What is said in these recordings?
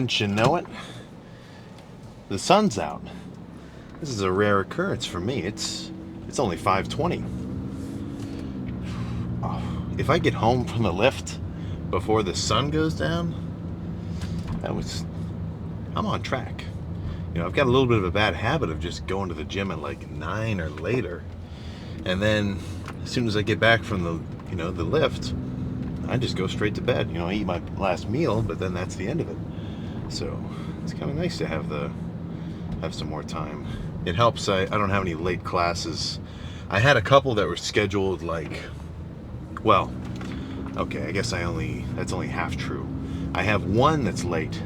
wouldn't you know it, the sun's out. This is a rare occurrence for me. It's only 5:20. Oh, if I get home from the lift before the sun goes down, I'm on track. I've got a little bit of a bad habit of just going to the gym at like 9 or later, and then as soon as I get back from the lift, I just go straight to bed. I eat my last meal, but then that's the end of it. So it's kind of nice to have some more time. It helps. I don't have any late classes. I had a couple that were scheduled well, okay, I guess that's only half true. I have one that's late,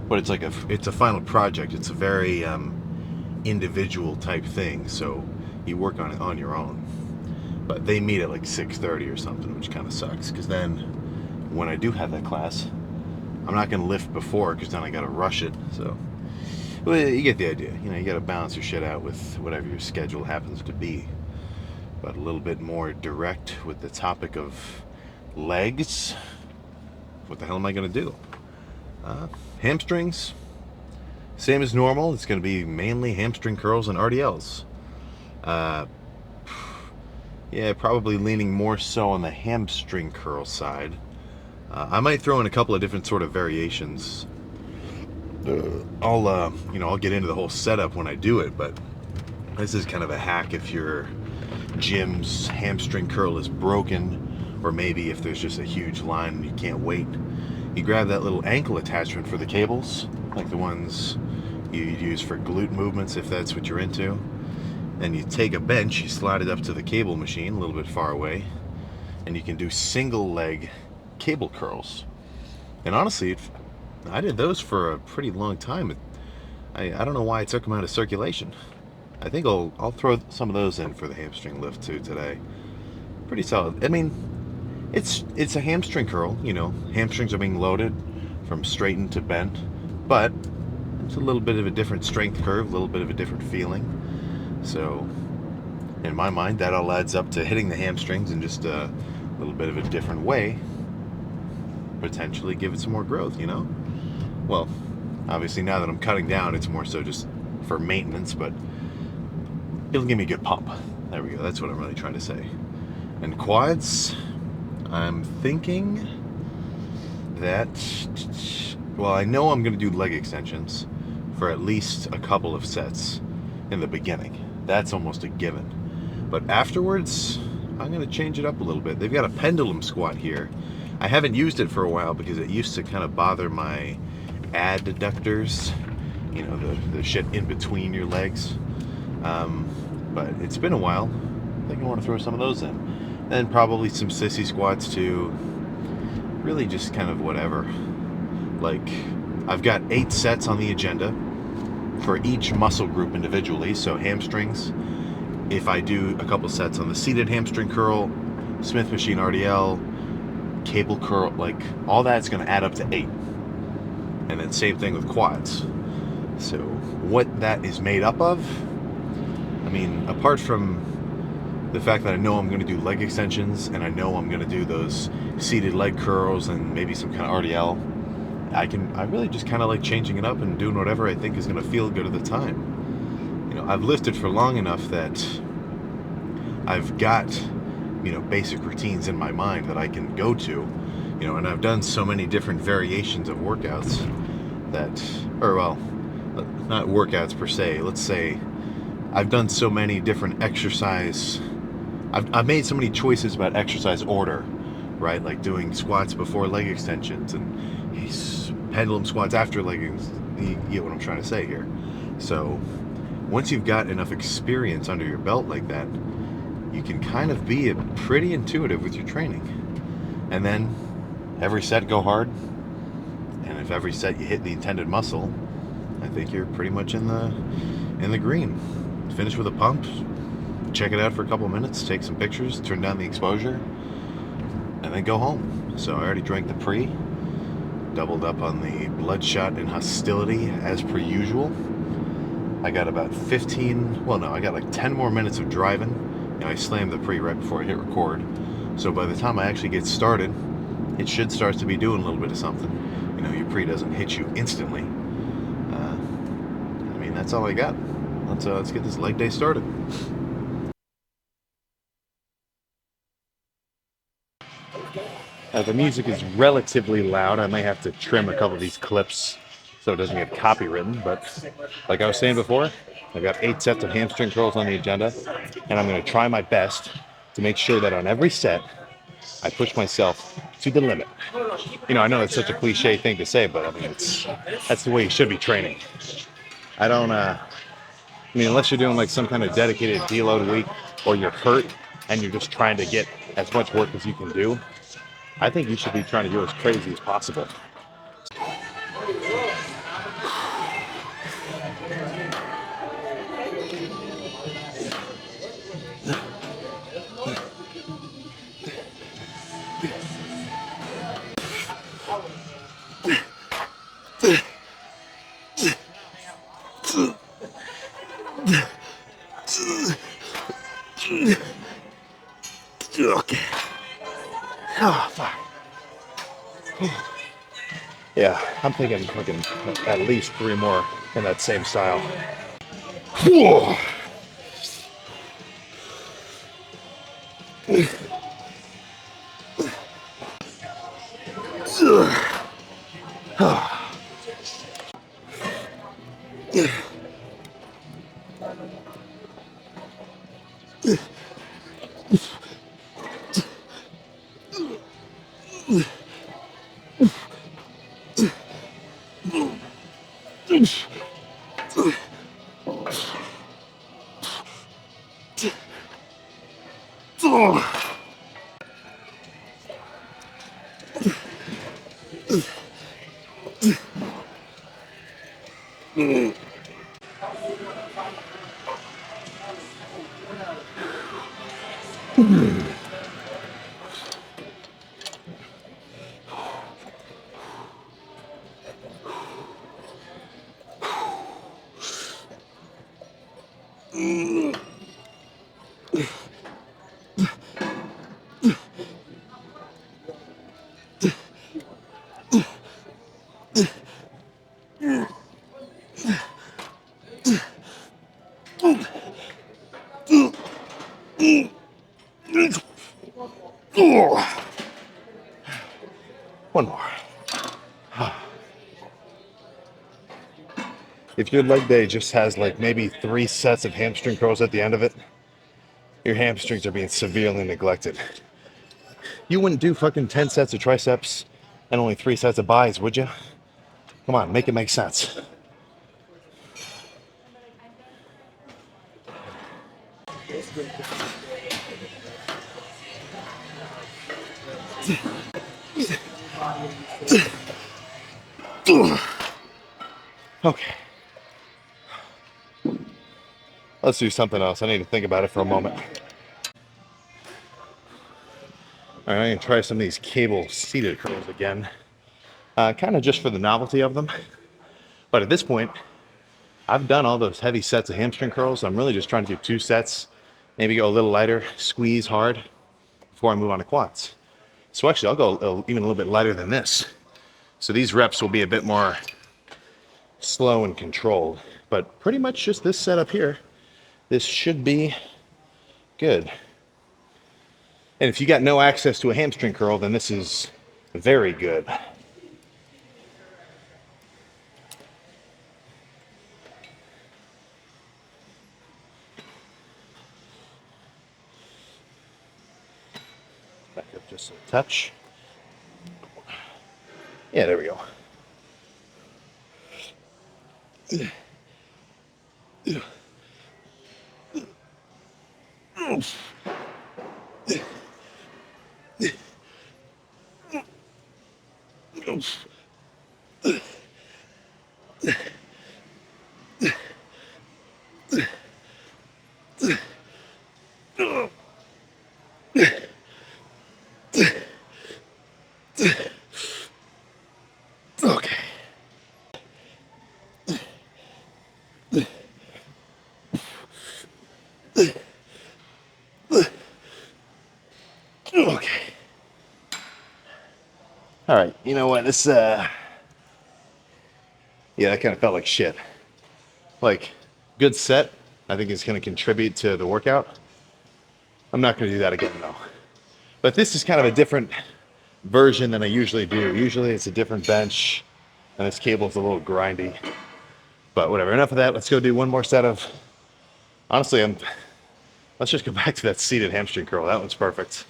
but it's a final project. It's a very individual type thing, so you work on it on your own. But they meet at like 6:30 or something, which kind of sucks, because then when I do have that class, I'm not going to lift before, because then I got to rush it. So, well, you get the idea. You got to balance your shit out with whatever your schedule happens to be. But a little bit more direct with the topic of legs. What the hell am I going to do? Hamstrings, same as normal. It's going to be mainly hamstring curls and RDLs. Yeah, probably leaning more so on the hamstring curl side. I might throw in a couple of different sort of variations. I'll get into the whole setup when I do it, but this is kind of a hack if your gym's hamstring curl is broken, or maybe if there's just a huge line and you can't wait. You grab that little ankle attachment for the cables, like the ones you use for glute movements if that's what you're into. And you take a bench, you slide it up to the cable machine a little bit far away, and you can do single leg cable curls. And honestly, I did those for a pretty long time. I don't know why I took them out of circulation. I think I'll throw some of those in for the hamstring lift too today. Pretty solid. I mean, it's a hamstring curl. Hamstrings are being loaded from straightened to bent, but it's a little bit of a different strength curve, a little bit of a different feeling. So, in my mind, that all adds up to hitting the hamstrings in just a little bit of a different way. Potentially give it some more growth, Well, obviously now that I'm cutting down, it's more so just for maintenance, but it'll give me a good pump. There we go. That's what I'm really trying to say. And quads, I'm thinking that, well, I know I'm going to do leg extensions for at least a couple of sets in the beginning. That's almost a given. But afterwards, I'm going to change it up a little bit. They've got a pendulum squat here. I haven't used it for a while because it used to kind of bother my adductors, the shit in between your legs. But it's been a while. I think I want to throw some of those in. And probably some sissy squats too. Really just kind of whatever. Like, I've got 8 sets on the agenda for each muscle group individually. So hamstrings, if I do a couple sets on the seated hamstring curl, Smith machine RDL, cable curl, like all that's going to add up to 8. And then same thing with quads. So what that is made up of, I mean, apart from the fact that I know I'm going to do leg extensions and I know I'm going to do those seated leg curls and maybe some kind of RDL, I really just kind of like changing it up and doing whatever I think is going to feel good at the time. I've lifted for long enough that I've got, basic routines in my mind that I can go to, and I've done so many different variations of workouts not workouts per se. Let's say I've done so many different exercise. I've made so many choices about exercise order, right? Like doing squats before leg extensions and pendulum squats after leggings. You get what I'm trying to say here. So once you've got enough experience under your belt like that, you can kind of be pretty intuitive with your training. And then every set go hard. And if every set you hit the intended muscle, I think you're pretty much in the green. Finish with a pump, check it out for a couple of minutes, take some pictures, turn down the exposure, and then go home. So I already drank the pre, doubled up on the bloodshot and hostility as per usual. I got about I got like 10 more minutes of driving. I slammed the pre right before I hit record. So by the time I actually get started, it should start to be doing a little bit of something. You know, your pre doesn't hit you instantly. I mean, that's all I got. Let's get this leg day started. The music is relatively loud. I may have to trim a couple of these clips so it doesn't get copywritten. But like I was saying before, I've got 8 sets of hamstring curls on the agenda, and I'm going to try my best to make sure that on every set, I push myself to the limit. You know, I know it's such a cliche thing to say, but I mean, that's the way you should be training. I mean, unless you're doing like some kind of dedicated deload week or you're hurt and you're just trying to get as much work as you can do, I think you should be trying to go as crazy as possible. Okay. Oh, fuck. Yeah, I'm thinking fucking at least 3 more in that same style. Whoa. One more. If your leg day just has like maybe 3 sets of hamstring curls at the end of it, your hamstrings are being severely neglected. You wouldn't do fucking 10 sets of triceps and only 3 sets of bis, would you? Come on, make it make sense. Okay. Let's do something else. I need to think about it for a moment. All right, I'm gonna try some of these cable seated curls again. Kind of just for the novelty of them. But at this point, I've done all those heavy sets of hamstring curls. I'm really just trying to do 2 sets, maybe go a little lighter, squeeze hard before I move on to quads. So actually, I'll go even a little bit lighter than this. So these reps will be a bit more slow and controlled. But pretty much just this setup here, this should be good. And if you got no access to a hamstring curl, then this is very good. Back up just a touch. Yeah, there we go. Okay. Okay. All right. You know what? This Yeah, that kind of felt like shit. Like, good set, I think is going to contribute to the workout. I'm not going to do that again though. But this is kind of a different version than I usually do. Usually it's a different bench, and this cable's a little grindy. But whatever, enough of that. Let's go do one more set of, honestly, let's just go back to that seated hamstring curl. That one's perfect.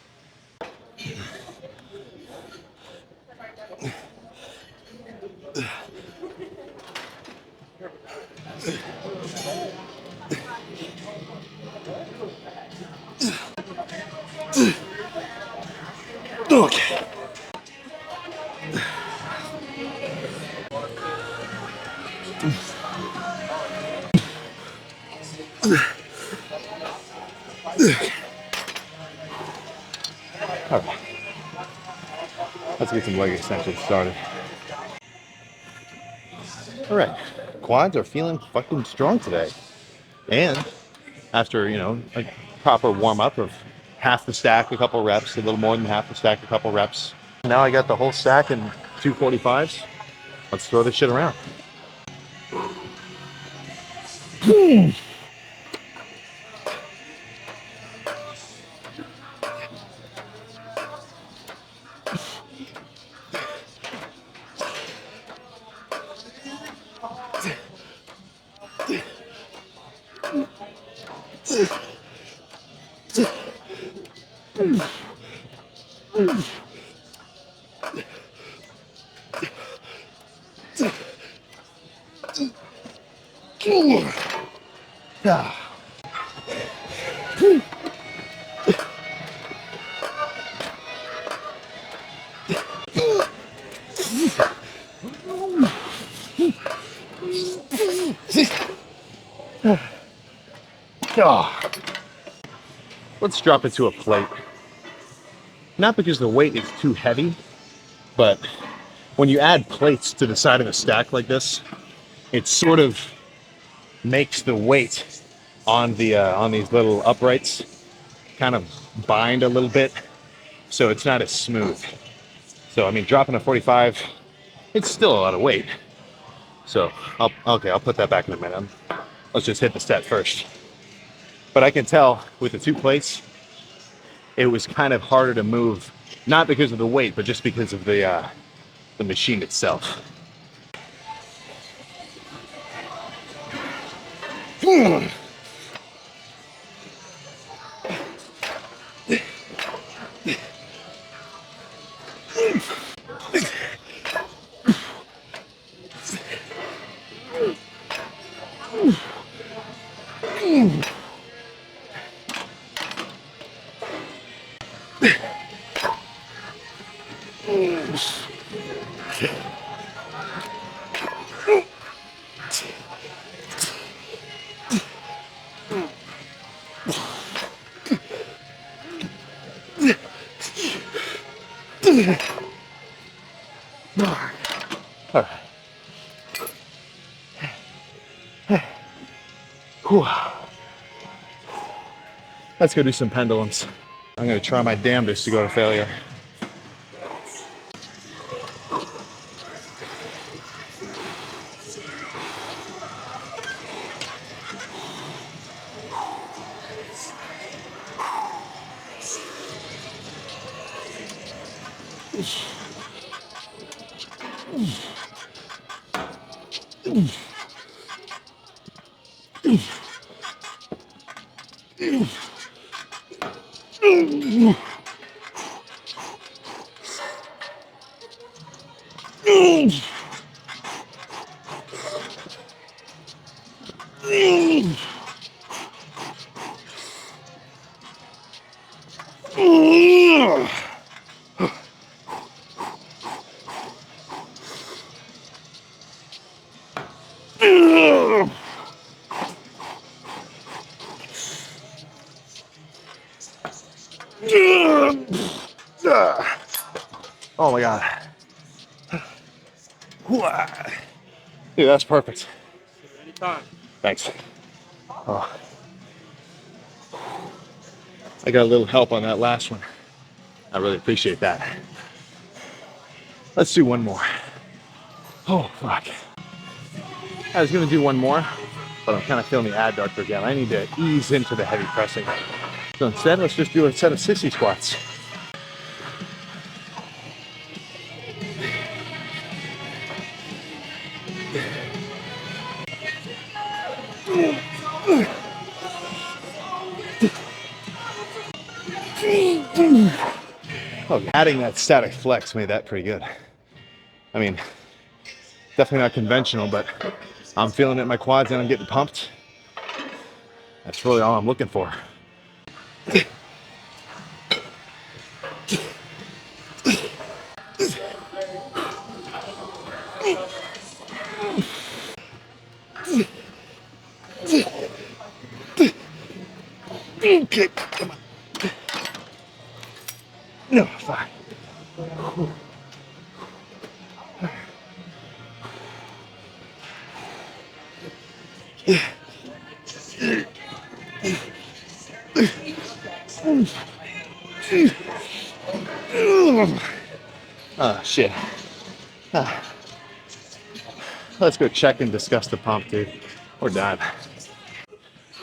Okay. All right. Let's get some leg extensions started. All right. Quads are feeling fucking strong today. And after, a proper warm up of half the stack, a couple reps, a little more than half the stack, a couple reps. Now I got the whole stack in 245s. Let's throw this shit around. Let's drop it to a plate. Not because the weight is too heavy, but when you add plates to the side of a stack like this, it sort of makes the weight on these little uprights kind of bind a little bit, so it's not as smooth. So I mean, dropping a 45, it's still a lot of weight. So I'll put that back in a minute. Let's just hit the set first. But I can tell with the two plates, it was kind of harder to move, not because of the weight, but just because of the machine itself. All right. Let's go do some pendulums. I'm going to try my damnedest to go to failure. Oh my God. Dude, that's perfect. Anytime. Thanks. Oh. I got a little help on that last one. I really appreciate that. Let's do one more. Oh, fuck. I was gonna do one more, but I'm kind of feeling the adductor again. I need to ease into the heavy pressing. So instead, let's just do a set of 60 squats. Oh, adding that static flex made that pretty good. I mean, definitely not conventional, but I'm feeling it in my quads and I'm getting pumped. That's really all I'm looking for. Okay, come on. No, fine. Oh, shit. Let's go check and discuss the pump, dude. We're done.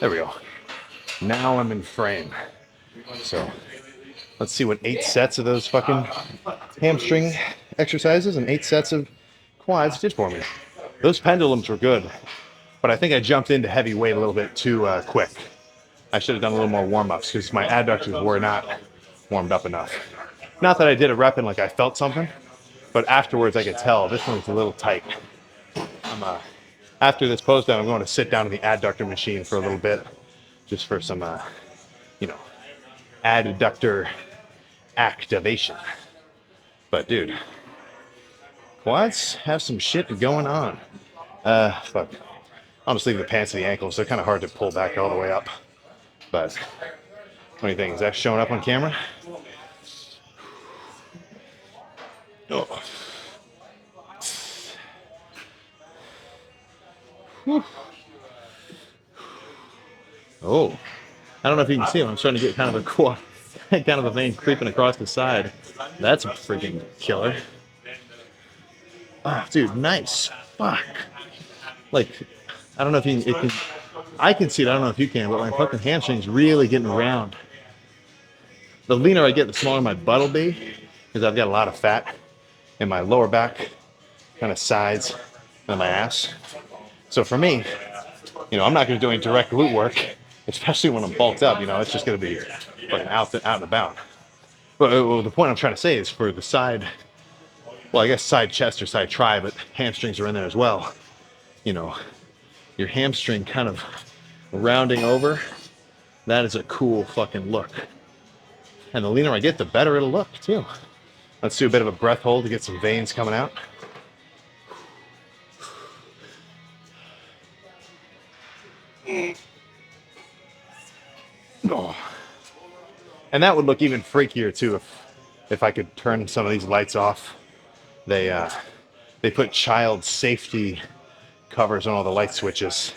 There we go. Now I'm in frame. So let's see what 8 sets of those fucking hamstring exercises and 8 sets of quads did for me. Those pendulums were good, but I think I jumped into heavy weight a little bit too quick. I should have done a little more warm-ups because my adductors were not warmed up enough. Not that I did a rep and like I felt something, but afterwards I could tell this one was a little tight. After this pose down, I'm going to sit down in the adductor machine for a little bit, just for some, adductor activation. But dude, quads have some shit going on. Fuck. I'll just leave the pants to the ankles. They're kind of hard to pull back all the way up. But what do you think? Is that showing up on camera? Oh. Oh. I don't know if you can see him. I'm starting to get kind of a quad, kind of a vein creeping across the side. That's a freaking killer. Oh, dude, nice. Fuck. Like, I don't know if you can. I can see it. I don't know if you can, but my fucking hamstring's really getting around. The leaner I get, the smaller my butt will be, because I've got a lot of fat in my lower back, kind of sides, and my ass. So for me, I'm not going to do any direct glute work, especially when I'm bulked up. It's just going to be fucking out and about. Well, the point I'm trying to say is for the side, well, I guess side chest or side tri, but hamstrings are in there as well. Your hamstring kind of rounding over. That is a cool fucking look. And the leaner I get, the better it'll look too. Let's do a bit of a breath hold to get some veins coming out. Oh. And that would look even freakier too if I could turn some of these lights off. They put child safety covers on all the light switches.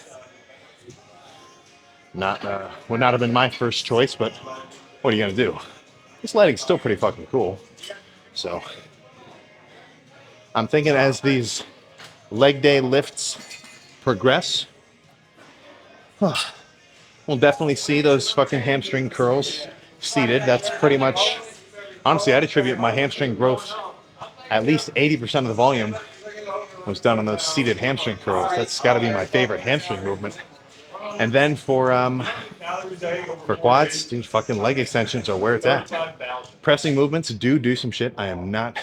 Would not have been my first choice, but what are you gonna do? This lighting's still pretty fucking cool. So I'm thinking as these leg day lifts progress, we'll definitely see those fucking hamstring curls seated. That's pretty much, honestly, I'd attribute my hamstring growth, at least 80% of the volume was done on those seated hamstring curls. That's got to be my favorite hamstring movement. And then for quads, dude, fucking leg extensions are where it's at. Pressing movements do some shit. I am not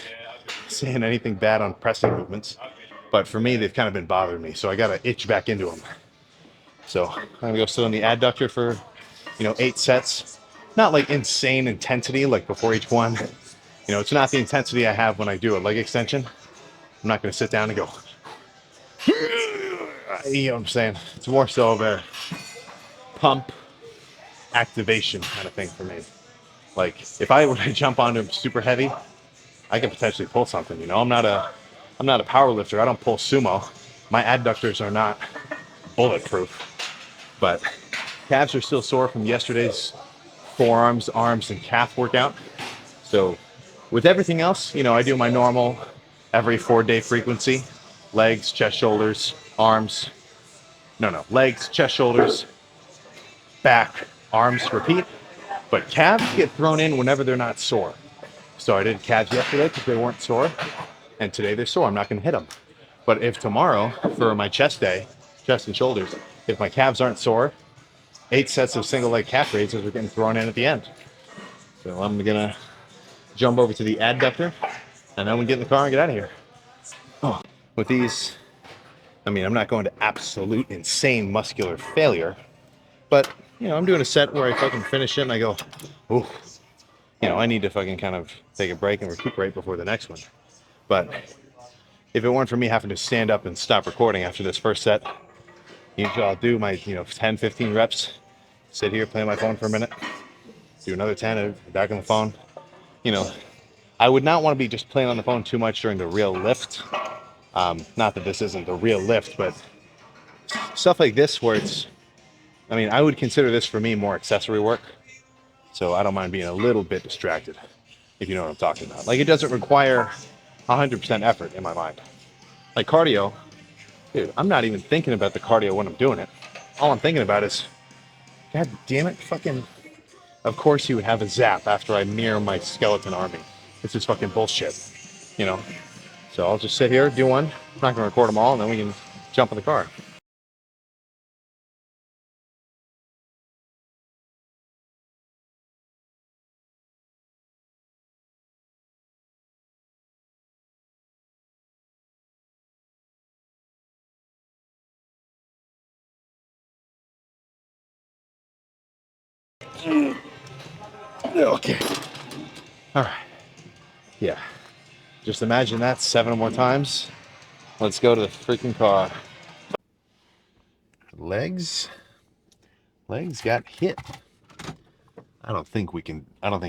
saying anything bad on pressing movements, but for me, they've kind of been bothering me. So I got to itch back into them. So I'm gonna go sit on the adductor for, 8 sets. Not like insane intensity, like before each one. It's not the intensity I have when I do a leg extension. I'm not gonna sit down and go, you know what I'm saying? It's more so of a pump activation kind of thing for me. Like if I were to jump onto super heavy, I could potentially pull something. I'm not a power lifter. I don't pull sumo. My adductors are not bulletproof. But calves are still sore from yesterday's forearms, arms, and calf workout. So with everything else, I do my normal every 4-day frequency: legs, chest, shoulders, arms, No, legs, chest, shoulders, back, arms, repeat. But calves get thrown in whenever they're not sore. So I did calves yesterday because they weren't sore, and today they're sore. I'm not going to hit them. But if tomorrow, for my chest day, chest and shoulders, if my calves aren't sore, 8 sets of single leg calf raises are getting thrown in at the end. So I'm going to jump over to the adductor, and then we get in the car and get out of here. Oh, with these, I mean, I'm not going to absolute insane muscular failure, but, you know, I'm doing a set where I fucking finish it and I go, ooh, you know, I need to fucking kind of take a break and recuperate before the next one. But if it weren't for me having to stand up and stop recording after this first set, usually I'll do my, 10, 15 reps, sit here, play on my phone for a minute, do another 10, and back on the phone. You know, I would not want to be just playing on the phone too much during the real lift. Not that this isn't the real lift, but stuff like this where it's, I mean, I would consider this for me more accessory work. So I don't mind being a little bit distracted, if you know what I'm talking about. Like, it doesn't require 100% effort in my mind. Like cardio, dude, I'm not even thinking about the cardio when I'm doing it. All I'm thinking about is, God damn it, fucking, of course you would have a zap after I mirror my skeleton army. This is fucking bullshit, you know? So I'll just sit here, do one. I'm not gonna record them all, and then we can jump in the car. Okay. All right. Yeah. Just imagine that 7 more times. Let's go to the freaking car. Legs got hit. I don't think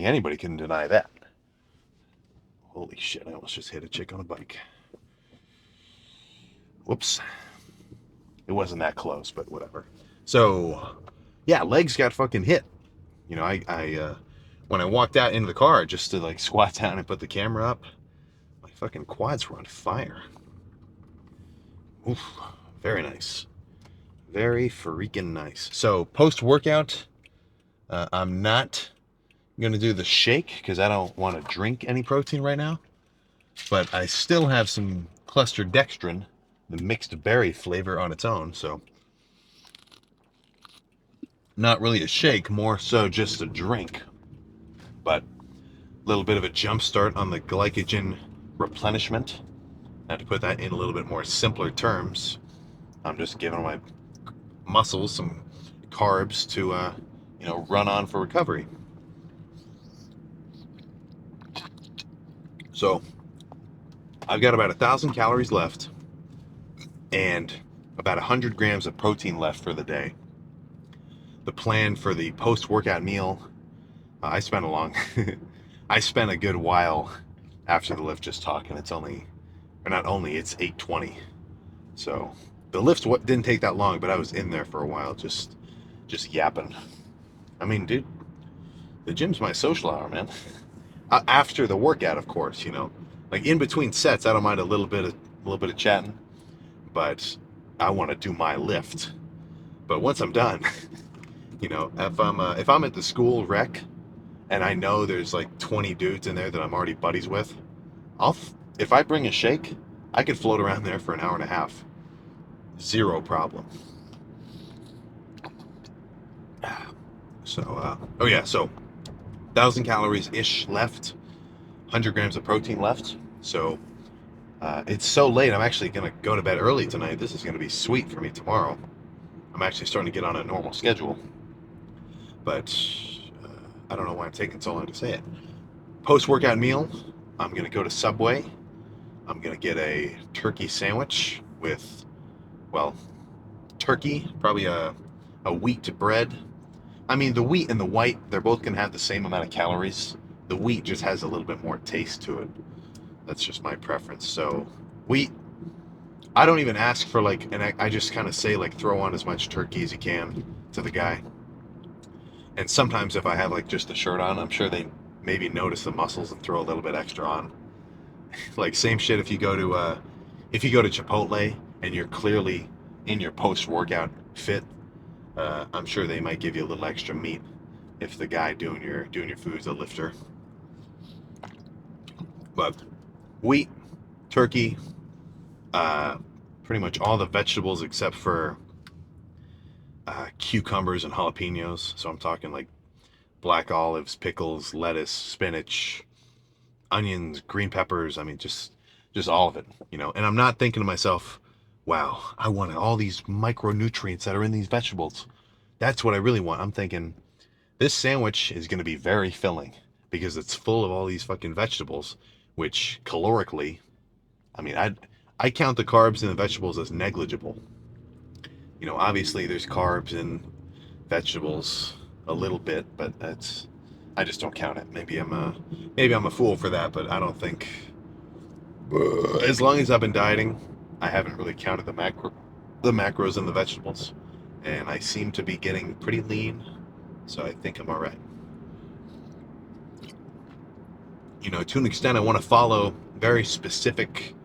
anybody can deny that. Holy shit, I almost just hit a chick on a bike. Whoops. It wasn't that close, but whatever. So, yeah, legs got fucking hit. You know, I when I walked out into the car just to like squat down and put the camera up, my fucking quads were on fire. Oof, very nice. Very freaking nice. So, post-workout, I'm not going to do the shake because I don't want to drink any protein right now. But I still have some clustered dextrin, the mixed berry flavor on its own. So, not really a shake, more so just a drink. But a little bit of a jump start on the glycogen replenishment. Now, to put that in a little bit more simpler terms, I'm just giving my muscles some carbs to, run on for recovery. So, I've got about 1,000 calories left and about 100 grams of protein left for the day. The plan for the post-workout meal, I spent a good while after the lift just talking. It's 8:20. So the lift didn't take that long, but I was in there for a while just yapping. I mean, dude, the gym's my social hour, man. After the workout, of course, like in between sets, I don't mind a little bit of chatting, but I want to do my lift. But once I'm done, if I'm at the school rec and I know there's like 20 dudes in there that I'm already buddies with, if I bring a shake, I could float around there for an hour and a half. Zero problem. So, so 1,000 calories-ish left, 100 grams of protein left. So, it's so late, I'm actually going to go to bed early tonight. This is going to be sweet for me tomorrow. I'm actually starting to get on a normal schedule. But I don't know why I'm taking so long to say it. Post-workout meal, I'm going to go to Subway. I'm going to get a turkey sandwich with, turkey, probably a wheat bread. I mean, the wheat and the white, they're both going to have the same amount of calories. The wheat just has a little bit more taste to it. That's just my preference. So, wheat, I don't even ask for and I just kind of say throw on as much turkey as you can to the guy. And sometimes if I have just the shirt on, I'm sure they maybe notice the muscles and throw a little bit extra on. Same shit if you go to Chipotle and you're clearly in your post-workout fit. I'm sure they might give you a little extra meat if the guy doing your food is a lifter. But wheat, turkey, pretty much all the vegetables except for cucumbers and jalapenos. So I'm talking like black olives, pickles, lettuce, spinach, onions, green peppers. I mean, just all of it, you know. And I'm not thinking to myself, wow, I want all these micronutrients that are in these vegetables. That's what I really want. I'm thinking this sandwich is going to be very filling because it's full of all these fucking vegetables, which calorically, I mean, I count the carbs in the vegetables as negligible. You know, obviously there's carbs in vegetables a little bit, but I just don't count it. Maybe I'm a fool for that, but I don't think. As long as I've been dieting, I haven't really counted the macros in the vegetables, and I seem to be getting pretty lean, so I think I'm all right. You know, to an extent, I want to follow very specific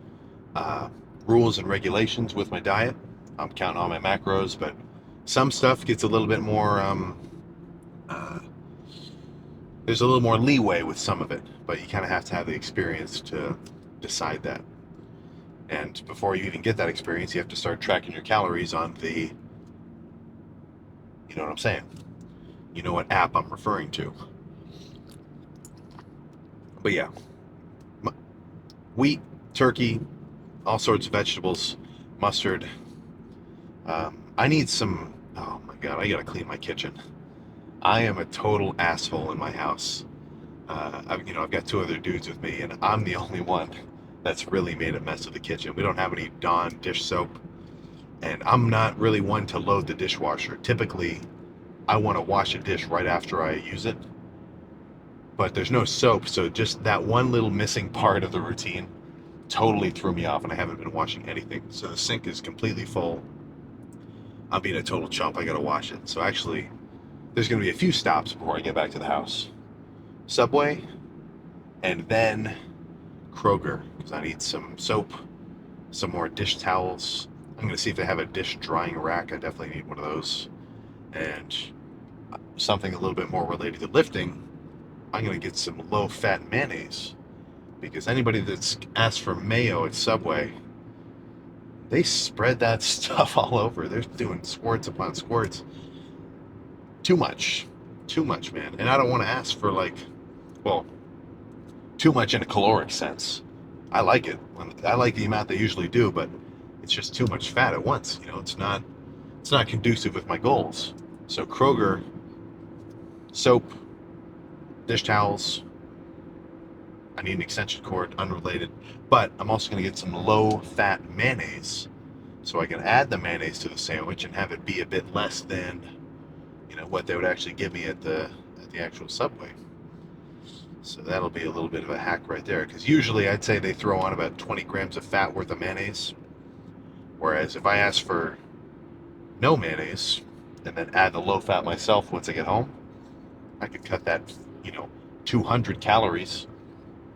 rules and regulations with my diet. I'm counting all my macros, but some stuff gets a little bit more. There's a little more leeway with some of it, but you kind of have to have the experience to decide that. And before you even get that experience, you have to start tracking your calories on the. You know what I'm saying? You know what app I'm referring to. But yeah, wheat, turkey, all sorts of vegetables, mustard. I need some. Oh my god, I gotta clean my kitchen. I am a total asshole in my house. I've got two other dudes with me, and I'm the only one that's really made a mess of the kitchen. We don't have any Dawn dish soap, and I'm not really one to load the dishwasher. Typically, I want to wash a dish right after I use it, but there's no soap, so just that one little missing part of the routine totally threw me off, and I haven't been washing anything. So the sink is completely full. I'm being a total chump. I gotta wash it. So actually, there's gonna be a few stops before I get back to the house. Subway, and then Kroger, because I need some soap, some more dish towels. I'm gonna see if they have a dish drying rack. I definitely need one of those. And something a little bit more related to lifting, I'm gonna get some low-fat mayonnaise. Because anybody that's asked for mayo at Subway, they spread that stuff all over. They're doing squirts upon squirts. Too much. Too much, man. And I don't want to ask for well, too much in a caloric sense. I like it. I like the amount they usually do, but it's just too much fat at once. You know, it's not conducive with my goals. So Kroger, soap, dish towels. I need an extension cord, unrelated. But I'm also going to get some low-fat mayonnaise, so I can add the mayonnaise to the sandwich and have it be a bit less than, what they would actually give me at the actual Subway. So that'll be a little bit of a hack right there, because usually I'd say they throw on about 20 grams of fat worth of mayonnaise, whereas if I ask for no mayonnaise and then add the low fat myself once I get home, I could cut that 200 calories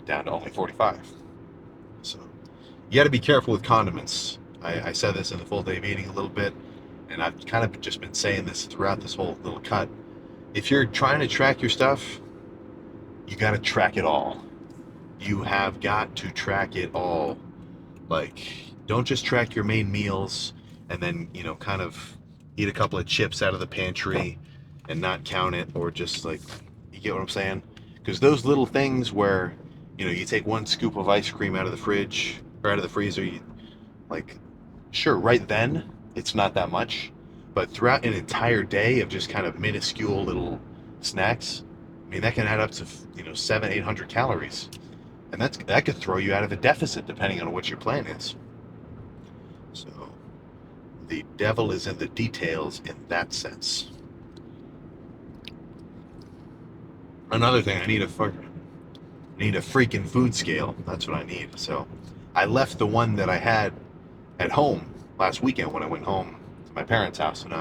down to only 45. So you got to be careful with condiments. I said this in the full day meeting a little bit, and I've kind of just been saying this throughout this whole little cut. If you're trying to track your stuff, you got to track it all. You have got to track it all. Like, don't just track your main meals and then, kind of eat a couple of chips out of the pantry and not count it, or just you get what I'm saying? Because those little things where, you take one scoop of ice cream out of the fridge or out of the freezer, sure, right then, it's not that much. But throughout an entire day of just kind of minuscule little snacks, I mean, that can add up to, 700-800 calories. And that could throw you out of a deficit depending on what your plan is. So the devil is in the details in that sense. Another thing, I need a freaking food scale. That's what I need. So I left the one that I had at home last weekend when I went home to my parents' house, and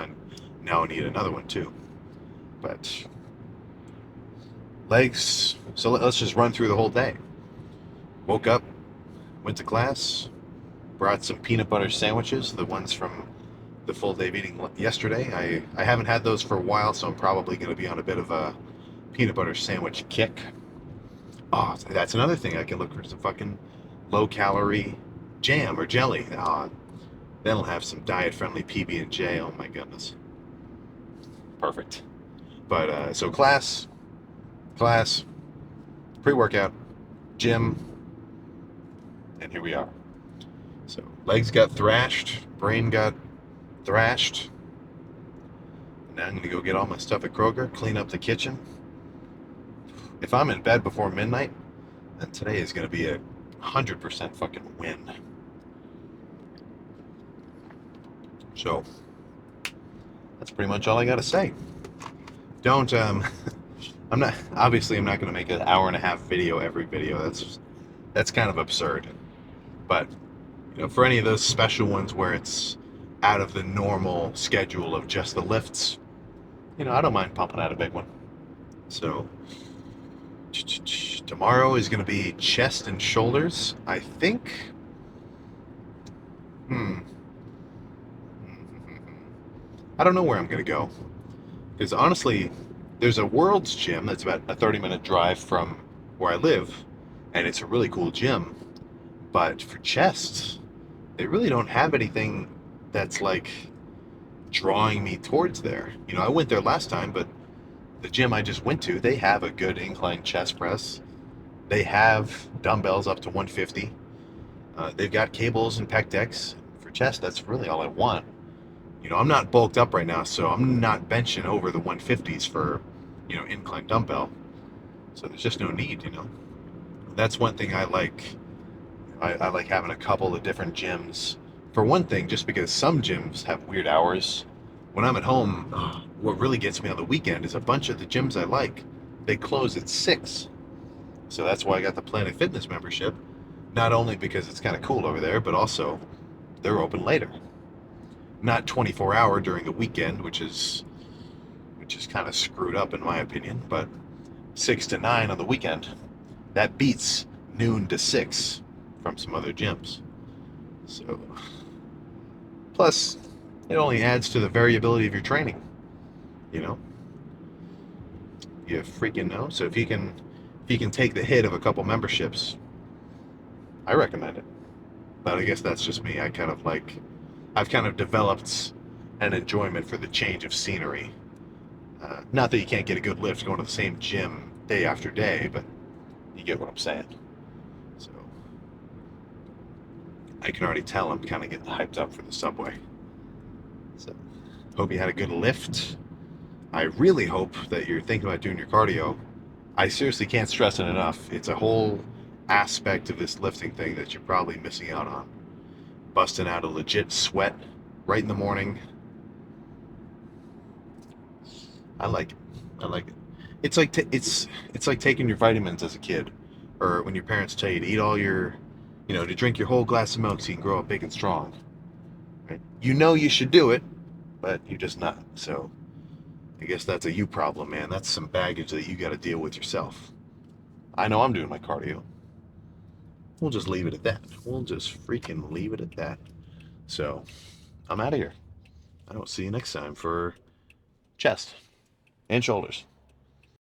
now I need another one too. But legs. So let's just run through the whole day. Woke up, went to class, brought some peanut butter sandwiches, the ones from the full day of eating yesterday. I haven't had those for a while, so I'm probably going to be on a bit of a peanut butter sandwich kick. Oh, that's another thing. I can look for some fucking low-calorie jam or jelly. Then I'll have some diet-friendly PB&J. Oh my goodness. Perfect. But so class, pre-workout, gym, and here we are. So legs got thrashed, brain got thrashed. Now I'm going to go get all my stuff at Kroger, clean up the kitchen. If I'm in bed before midnight, then today is going to be 100% fucking win. So that's pretty much all I got to say. Don't I'm not going to make an hour and a half video every video. That's kind of absurd. But for any of those special ones where it's out of the normal schedule of just the lifts, I don't mind pumping out a big one. So tomorrow is going to be chest and shoulders, I think. I don't know where I'm going to go. Because honestly, there's a World's Gym that's about a 30-minute drive from where I live, and it's a really cool gym. But for chest, they really don't have anything that's like drawing me towards there. I went there last time, but the gym I just went to, they have a good incline chest press. They have dumbbells up to 150. They've got cables and pec decks. For chest, that's really all I want. I'm not bulked up right now, so I'm not benching over the 150s for, incline dumbbell. So there's just no need, That's one thing I like. I like having a couple of different gyms. For one thing, just because some gyms have weird hours. When I'm at home, what really gets me on the weekend is a bunch of the gyms I like, they close at 6. So that's why I got the Planet Fitness membership. Not only because it's kind of cool over there, but also they're open later. Not 24-hour during the weekend, which is kind of screwed up in my opinion, but 6 to 9 on the weekend. That beats noon to 6 from some other gyms. So, plus, it only adds to the variability of your training. You freaking know. So if you can take the hit of a couple memberships, I recommend it. But I guess that's just me. I've kind of developed an enjoyment for the change of scenery. Not that you can't get a good lift going to the same gym day after day, but you get what I'm saying. So I can already tell I'm kind of getting hyped up for the subway. So hope you had a good lift. I really hope that you're thinking about doing your cardio. I seriously can't stress it enough. It's a whole aspect of this lifting thing that you're probably missing out on. Busting out a legit sweat right in the morning. I like it. It's like it's like taking your vitamins as a kid, or when your parents tell you to eat all your, to drink your whole glass of milk so you can grow up big and strong. Right? You should do it, but you're just not. So I guess that's a you problem, man. That's some baggage that you got to deal with yourself. I know I'm doing my cardio. We'll just leave it at that. We'll just freaking leave it at that. So I'm out of here. I will see you next time for chest and shoulders.